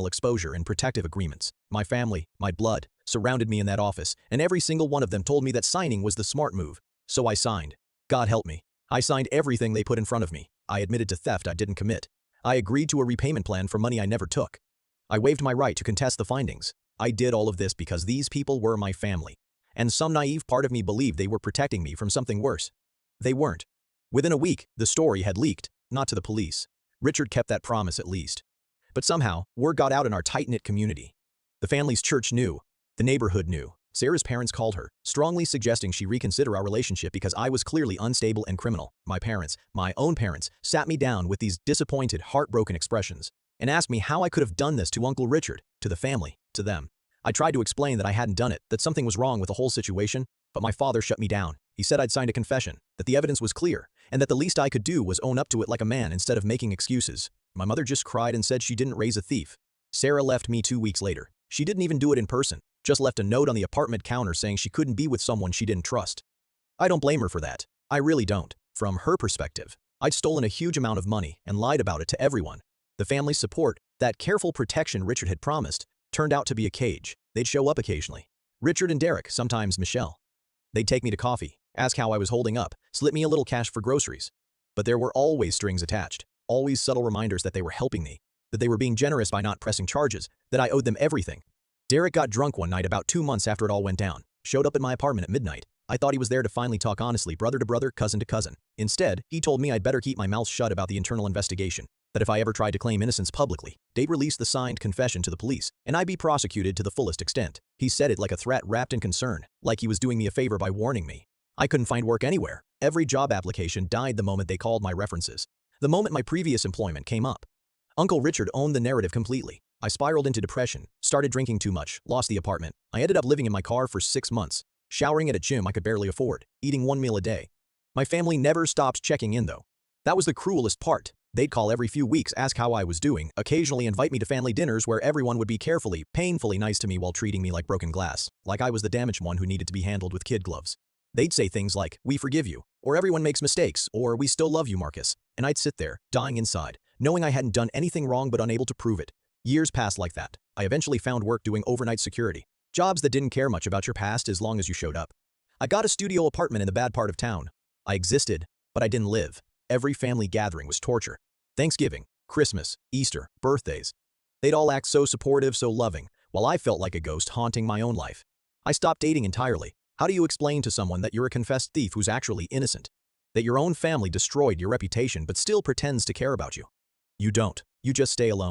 exposure and protective agreements. My family, my blood, surrounded me in that office, and every single one of them told me that signing was the smart move. So I signed. God help me. I signed everything they put in front of me. I admitted to theft I didn't commit. I agreed to a repayment plan for money I never took. I waived my right to contest the findings. I did all of this because these people were my family. And some naive part of me believed they were protecting me from something worse. They weren't. Within a week, the story had leaked, not to the police. Richard kept that promise at least. But somehow, word got out in our tight-knit community. The family's church knew. The neighborhood knew. Sarah's parents called her, strongly suggesting she reconsider our relationship because I was clearly unstable and criminal. My parents, my own parents, sat me down with these disappointed, heartbroken expressions and asked me how I could have done this to Uncle Richard, to the family, to them. I tried to explain that I hadn't done it, that something was wrong with the whole situation, but my father shut me down. He said I'd signed a confession, that the evidence was clear, and that the least I could do was own up to it like a man instead of making excuses. My mother just cried and said she didn't raise a thief. Sarah left me 2 weeks later. She didn't even do it in person, just left a note on the apartment counter saying she couldn't be with someone she didn't trust. I don't blame her for that. I really don't. From her perspective, I'd stolen a huge amount of money and lied about it to everyone. The family's support, that careful protection Richard had promised, turned out to be a cage. They'd show up occasionally. Richard and Derek, sometimes Michelle. They'd take me to coffee, ask how I was holding up, slip me a little cash for groceries. But there were always strings attached, always subtle reminders that they were helping me, that they were being generous by not pressing charges, that I owed them everything. Derek got drunk one night about 2 months after it all went down, showed up at my apartment at midnight. I thought he was there to finally talk honestly, brother to brother, cousin to cousin. Instead, he told me I'd better keep my mouth shut about the internal investigation, that if I ever tried to claim innocence publicly, they'd release the signed confession to the police, and I'd be prosecuted to the fullest extent. He said it like a threat wrapped in concern, like he was doing me a favor by warning me. I couldn't find work anywhere. Every job application died the moment they called my references, the moment my previous employment came up. Uncle Richard owned the narrative completely. I spiraled into depression, started drinking too much, lost the apartment. I ended up living in my car for 6 months, showering at a gym I could barely afford, eating 1 meal a day. My family never stopped checking in though. That was the cruelest part. They'd call every few weeks, ask how I was doing, occasionally invite me to family dinners where everyone would be carefully, painfully nice to me while treating me like broken glass, like I was the damaged one who needed to be handled with kid gloves. They'd say things like, "We forgive you," or "Everyone makes mistakes," or "We still love you, Marcus." And I'd sit there, dying inside, knowing I hadn't done anything wrong but unable to prove it. Years passed like that. I eventually found work doing overnight security, jobs that didn't care much about your past as long as you showed up. I got a studio apartment in the bad part of town. I existed, but I didn't live. Every family gathering was torture. Thanksgiving, Christmas, Easter, birthdays. They'd all act so supportive, so loving, while I felt like a ghost haunting my own life. I stopped dating entirely. How do you explain to someone that you're a confessed thief who's actually innocent? That your own family destroyed your reputation but still pretends to care about you? You don't. You just stay alone.